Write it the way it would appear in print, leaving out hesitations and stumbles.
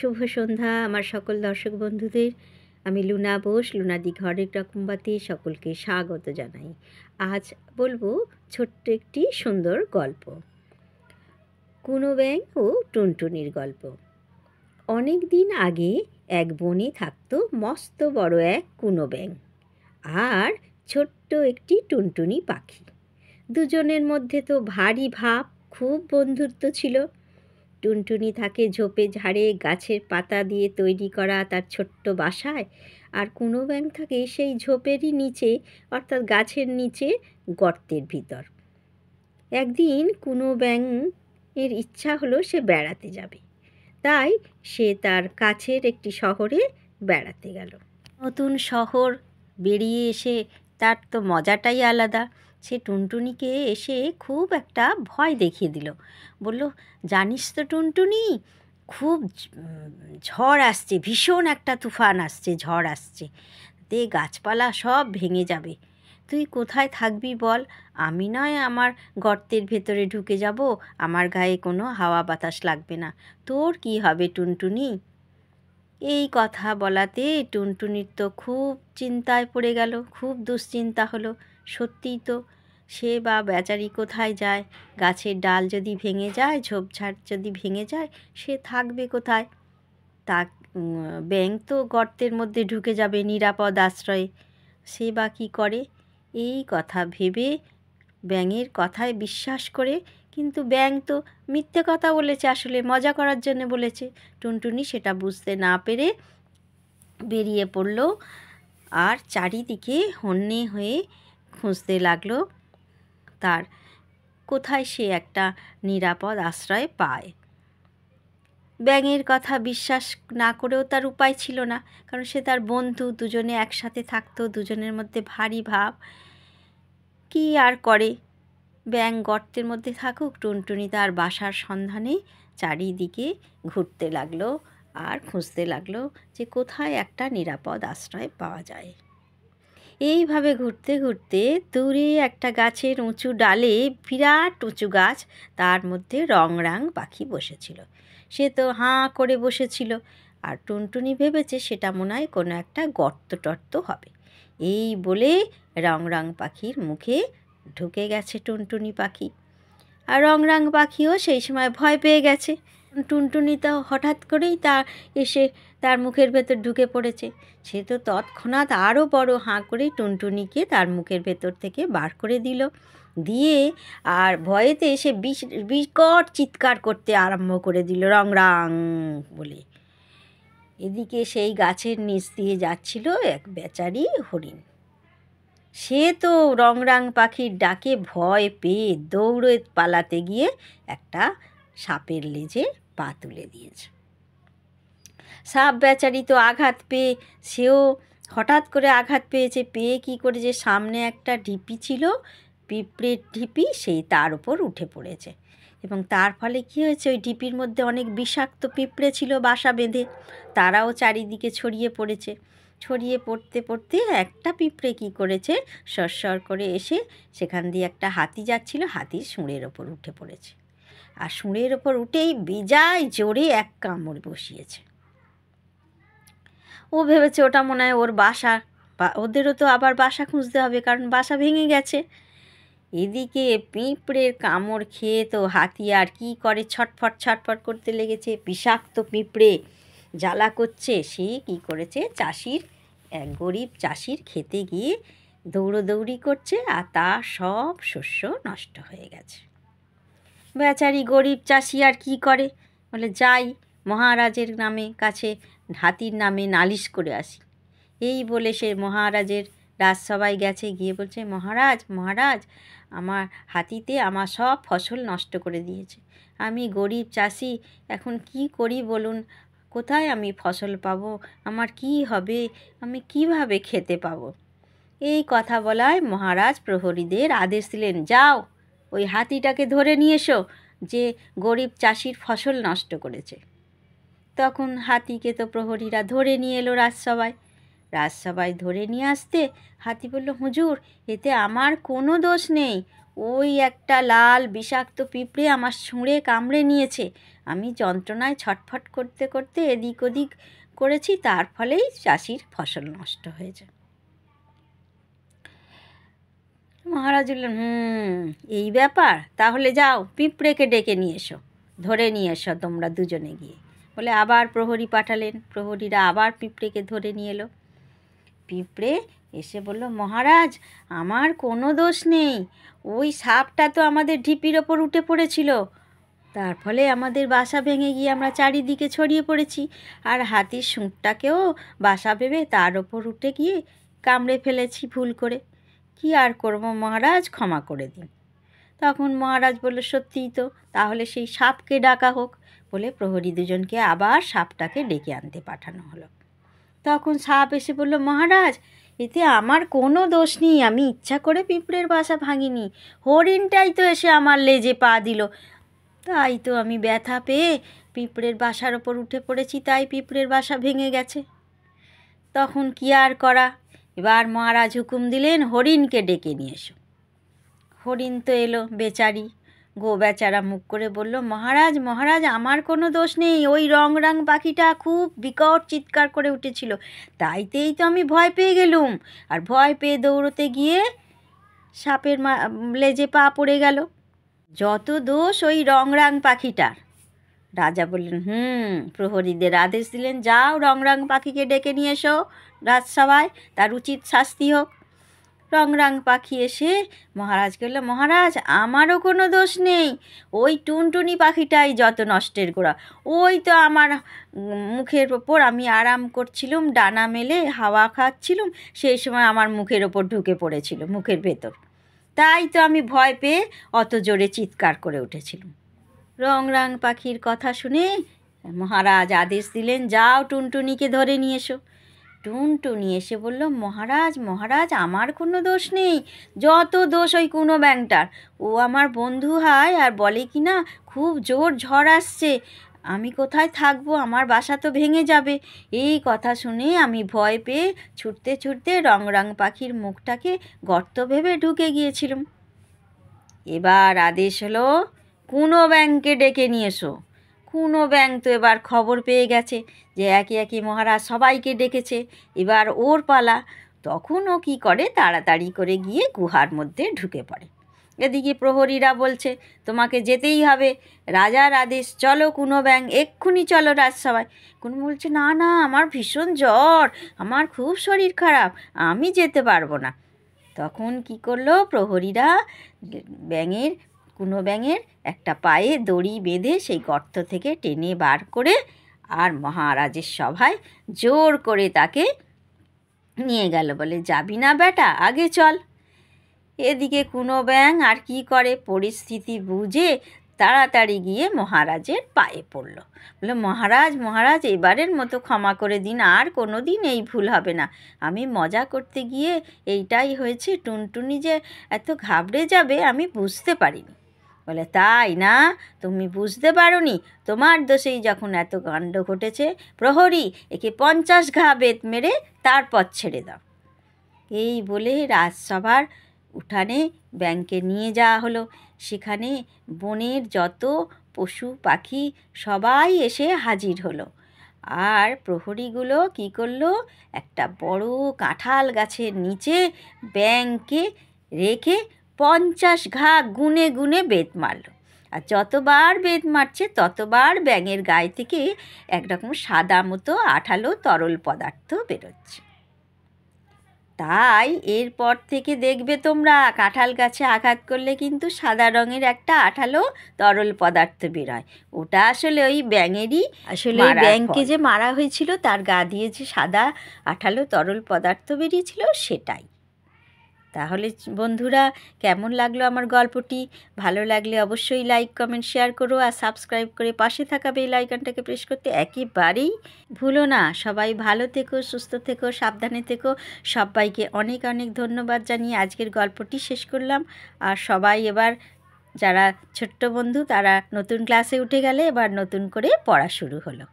শুভ সন্ধ্যা আমার সকল দর্শক বন্ধুদের। আমি লুনা বোস, লুনাদি ঘরের রকমবাতি সকলকে স্বাগত জানাই। আজ বলবো ছোট্ট একটি সুন্দর গল্প, কুনো ব্যাঙ ও টুনটুনির গল্প। অনেক দিন আগে এক বনে থাকতো মস্ত বড় এক কুনো ব্যাঙ আর ছোট্ট একটি টুনটুনি পাখি। দুজনের মধ্যে তো ভারী ভাব, খুব বন্ধুত্ব ছিল। টুনটুনি থাকে ঝোপে ঝাড়ে গাছের পাতা দিয়ে তৈরি করা তার ছোট্ট বাসায়, আর কুনো ব্যাঙ থাকে সেই ঝোপেরই নিচে, অর্থাৎ গাছের নিচে গর্তের ভিতর। একদিন কুনো ব্যাঙের ইচ্ছা হলো সে বেড়াতে যাবে, তাই সে তার কাছের একটি শহরে বেড়াতে গেল। নতুন শহর বেরিয়ে এসে তার তো মজাটাই আলাদা। সে টুনটুনিকে এসে খুব একটা ভয় দেখিয়ে দিল। বলল, জানিস তো টুনটুনি, খুব ঝড় আসছে, ভীষণ একটা তুফান আসছে, ঝড় আসছে, গাছপালা সব ভেঙে যাবে। তুই কোথায় থাকবি বল? আমি নয় আমার গর্তের ভেতরে ঢুকে যাব, আমার গায়ে কোনো হাওয়া বাতাস লাগবে না। তোর কি হবে টুনটুনি? এই কথা বলাতে টুনটুনির তো খুব চিন্তায় পড়ে গেল, খুব দুশ্চিন্তা হলো। সত্যিই তো, সে বা বেচারি কোথায় যায়? গাছের ডাল যদি ভেঙে যায়, ঝোপঝাড় যদি ভেঙে যায়, সে থাকবে কোথায়? তা ব্যাঙ তো গর্তের মধ্যে ঢুকে যাবে নিরাপদ আশ্রয়ে, সে বা কী করে? এই কথা ভেবে ব্যাঙের কথায় বিশ্বাস করে, কিন্তু ব্যাঙ তো মিথ্যে কথা বলেছে, আসলে মজা করার জন্য বলেছে। টুনটুনি সেটা বুঝতে না পেরে বেরিয়ে পড়ল আর চারিদিকে হন্যে হয়ে খুঁজতে লাগলো তার কোথায় সে একটা নিরাপদ আশ্রয় পায়। ব্যাঙের কথা বিশ্বাস না করেও তার উপায় ছিল না, কারণ সে তার বন্ধু, দুজনে একসাথে থাকতো, দুজনের মধ্যে ভারী ভাব। কি আর করে, ব্যাঙ গর্তের মধ্যে থাকুক, টুনটুনি তার বাসার সন্ধানে চারিদিকে ঘুরতে লাগলো আর খুঁজতে লাগলো যে কোথায় একটা নিরাপদ আশ্রয় পাওয়া যায়। এইভাবে ঘুরতে ঘুরতে দূরে একটা গাছের উঁচু ডালে, বিরাট উঁচু গাছ, তার মধ্যে রংরাং পাখি বসেছিল। সে তো হাঁ করে বসেছিল, আর টুনটুনি ভেবেছে সেটা মনে হয় কোনো একটা গর্ত টর্ত হবে। এই বলে রংরাং পাখির মুখে ঢুকে গেছে টুনটুনি পাখি, আর রংরাং পাখিও সেই সময় ভয় পেয়ে গেছে। টুনটুনি তো হঠাৎ করেই এসে তার মুখের ভেতর ঢুকে পড়েছে। সে তো তৎক্ষণাৎ আরও বড় হাঁ করে টুনটুনিকে তার মুখের ভেতর থেকে বার করে দিয়ে আর ভয়েতে সে বিকট চিৎকার করতে আরম্ভ করে দিল, রংরাং বলে। এদিকে সেই গাছের নিচ দিয়ে যাচ্ছিল এক বেচারি হরিণ। সে তো রংরাং পাখির ডাকে ভয় পেয়ে দৌড়ে পালাতে গিয়ে একটা সাপের লেজে পা তুলে দিয়েছে। সাপ বেচারি তো আঘাত পেয়ে, সেও হঠাৎ করে আঘাত পেয়েছে, পেয়ে কী করেছে, সামনে একটা ঢিপি ছিল, পিঁপড়ের ঢিপি, সেই তার উপর উঠে পড়েছে। এবং তার ফলে কী হয়েছে, ওই ঢিপির মধ্যে অনেক বিষাক্ত পিঁপড়ে ছিল বাসা বেঁধে, তারাও চারিদিকে ছড়িয়ে পড়েছে। ছড়িয়ে পড়তে পড়তে একটা পিঁপড়ে কী করেছে, সরসর করে এসে সেখান দিয়ে একটা হাতি যাচ্ছিল, হাতির শুঁড়ের ওপর উঠে পড়েছে, আর শুঁড়ের ওপর উঠেই বেজায় জোরে এক কামড় বসিয়েছে। ও ভেবেছে ওটা মনে হয় ওর বাসা, ওদেরও তো আবার বাসা খুঁজতে হবে, কারণ বাসা ভেঙে গেছে। এদিকে পিঁপড়ের কামড় খেয়ে তো হাতি আর কী করে, ছটফট ছটফট করতে লেগেছে। বিষাক্ত পিঁপড়ে জ্বালা করছে। সে কী করেছে, এক গরিব চাষির খেতে গিয়ে দৌড়োদৌড়ি করছে, আর তার সব শস্য নষ্ট হয়ে গেছে। বেচারি গরিব চাষি আর কী করে, বলে যাই মহারাজের কাছে হাতির নামে নালিশ করে আসি। এই বলে সে মহারাজের রাজসভায় গেছে, গিয়ে বলছে, মহারাজ মহারাজ, আমার হাতিতে আমার সব ফসল নষ্ট করে দিয়েছে। আমি গরিব চাষি, এখন কি করি বলুন? কোথায় আমি ফসল পাবো? আমার কি হবে? আমি কিভাবে খেতে পাবো? এই কথা বলায় মহারাজ প্রহরীদের আদেশ দিলেন, যাও ওই হাতিটাকে ধরে নিয়ে এসো যে গরিব চাষির ফসল নষ্ট করেছে। তখন হাতিকে তো প্রহরীরা ধরে নিয়ে এলো রাজসভায় ধরে নিয়ে আসতে হাতি বলল, হুজুর, এতে আমার কোনো দোষ নেই, ওই একটা লাল বিষাক্ত পিঁপড়ে আমার শুঁড়ে কামড়ে নিয়েছে, আমি যন্ত্রণায় ছটফট করতে করতে এদিক ওদিক করেছি, তার ফলেই চাষির ফসল নষ্ট হয়েছে। মহারাজ বললেন, এই ব্যাপার, তাহলে যাও পিঁপড়েকে ডেকে নিয়ে এসো, ধরে নিয়ে এসো তোমরা দুজনে গিয়ে। বলে আবার প্রহরী পাঠালেন, প্রহরীরা আবার পিঁপড়েকে ধরে নিয়ে এলো। পিঁপড়ে এসে বলল, মহারাজ আমার কোনো দোষ নেই, ওই সাপটা তো আমাদের ঢিপির ওপর উঠে পড়েছিল, তার ফলে আমাদের বাসা ভেঙে গিয়ে আমরা চারিদিকে ছড়িয়ে পড়েছি, আর হাতির সুঁটটাকেও বাসা ভেবে তার ওপর উঠে গিয়ে কামড়ে ফেলেছি ভুল করে। কি আর করব মহারাজ, ক্ষমা করে দিন। তখন মহারাজ বলল, সত্যিই তো, তাহলে সেই সাপকে ডাকা হোক। বলে প্রহরী দুজনকে আবার সাপটাকে ডেকে আনতে পাঠানো হলো। তখন সাপ এসে বলল, মহারাজ এতে আমার কোনো দোষ নেই, আমি ইচ্ছা করে পিঁপড়ের বাসা ভাঙিনি, হরিণটাই তো এসে আমার লেজে পা দিল, তাই তো আমি ব্যথা পেয়ে পিঁপড়ের বাসার ওপর উঠে পড়েছি, তাই পিঁপড়ের বাসা ভেঙে গেছে। তখন কি আর করা, এবার মহারাজ হুকুম দিলেন, হরিণকে ডেকে নিয়ে এসো। হরিণ তো এলো, বেচারি বেচারা মুখ করে বলল, মহারাজ মহারাজ আমার কোনো দোষ নেই, ওই রং পাখিটা খুব বিকট চিৎকার করে উঠেছিল, তাইতেই তো আমি ভয় পেয়ে গেলুম, আর ভয় পেয়ে দৌড়তে গিয়ে সাপের লেজে পা পড়ে গেল, যত দোষ ওই রং পাখিটার। রাজা বললেন, প্রহরীদের আদেশ দিলেন, যাও রং পাখিকে ডেকে নিয়ে এসো রাজসভায়, তার উচিত শাস্তি হোক। রং পাখি এসে মহারাজকে বলল, মহারাজ আমারও কোনো দোষ নেই, ওই টুনটুনি পাখিটাই যত নষ্টের গোড়া, ওই তো আমার মুখের ওপর আমি আরাম করছিলুম, ডানা মেলে হাওয়া খাচ্ছিলুম, সেই সময় আমার মুখের ওপর ঢুকে পড়েছিল, মুখের ভেতর, তাই তো আমি ভয় পেয়ে অত জোরে চিৎকার করে উঠেছিলুম। রং পাখির কথা শুনে মহারাজ আদেশ দিলেন, যাও টুনটুনিকে ধরে নিয়ে এসো। টুনটুনি এসে বলল, মহারাজ মহারাজ আমার কোনো দোষ নেই, যত দোষ ওই কুনো ব্যাংটার, ও আমার বন্ধু হয় আর বলে কি না খুব জোর ঝড় আসছে, আমি কোথায় থাকবো, আমার বাসা তো ভেঙে যাবে। এই কথা শুনে আমি ভয় পেয়ে ছুটতে ছুটতে রং পাখির মুখটাকে গর্ত ভেবে ঢুকে গিয়েছিলাম। এবার আদেশ হলো, কুনো ব্যাংকে ডেকে নিয়ে এসো। কুনো ব্যাং তো এবার খবর পেয়ে গেছে যে একে একে মহারাজ সবাইকে ডেকেছে, এবার ওর পালা। তখন ও কী করে, তাড়াতাড়ি করে গিয়ে গুহার মধ্যে ঢুকে পড়ে। এদিকে প্রহরীরা বলছে, তোমাকে যেতেই হবে, রাজার আদেশ, চলো কুনো ব্যাং, এক্ষুনি চলো রাজসভায়। কুনো বলছে, না না আমার ভীষণ জ্বর, আমার খুব শরীর খারাপ, আমি যেতে পারবো না। তখন কি করলো প্রহরীরা, কুনো ব্যাঙের একটা পায়ে দড়ি বেঁধে সেই গর্ত থেকে টেনে বার করে আর মহারাজের সভায় জোর করে তাকে নিয়ে গেল, বলে যাবি না বেটা, আগে চল। এদিকে কুনো ব্যাঙ আর কি করে, পরিস্থিতি বুঝে তাড়াতাড়ি গিয়ে মহারাজের পায়ে পড়ল, বলে মহারাজ মহারাজ এবারের মতো ক্ষমা করে দিন, আর কোনো দিন এই ভুল হবে না, আমি মজা করতে গিয়ে এইটাই হয়েছে, টুনটুনি যে এত ঘাবড়ে যাবে আমি বুঝতে পারিনি। বলে, তাই না, তুমি বুঝতে পারোনি, তোমার দোষেই যখন এত কাণ্ড ঘটেছে, প্রহরী একে 50 ঘা বেত মেরে তারপর ছেড়ে দাও। এই বলে রাজসভার উঠানে ব্যাংকে নিয়ে যাওয়া হলো। সেখানে বনের যত পশু পাখি সবাই এসে হাজির হলো। আর প্রহরীগুলো কি করলো, একটা বড় কাঁঠাল গাছের নিচে ব্যাংকে রেখে 50 ঘা গুনে গুনে বেত মারল। আর যতবার বেত মারছে ততবার ব্যাঙের গায়ে থেকে একরকম সাদা মতো আঠালো তরল পদার্থ বেরোচ্ছে। তাই এরপর থেকে দেখবে তোমরা, কাঁঠাল গাছে আঘাত করলে কিন্তু সাদা রঙের একটা আঠালো তরল পদার্থ বেরোয়, ওটা আসলে ওই ব্যাঙেরই, আসলে ওই ব্যাঙকে যে মারা হয়েছিল তার গা দিয়ে যে সাদা আঠালো তরল পদার্থ বেরিয়েছিল সেটাই। তাহলে বন্ধুরা, কেমন লাগলো আমার গল্পটি? ভালো লাগলে অবশ্যই লাইক কমেন্ট শেয়ার করো, আর সাবস্ক্রাইব করে পাশে থাকা বেল আইকনটাকে প্রেস করতে একেবারেই ভুলো না। সবাই ভালো থেকো, সুস্থ থেকো, সাবধানে থেকো। সবাইকে অনেক অনেক ধন্যবাদ জানিয়ে আজকের গল্পটি শেষ করলাম। আর সবাই এবার, যারা ছোট্ট বন্ধু তারা নতুন ক্লাসে উঠে গেলে এবার নতুন করে পড়া শুরু হলো।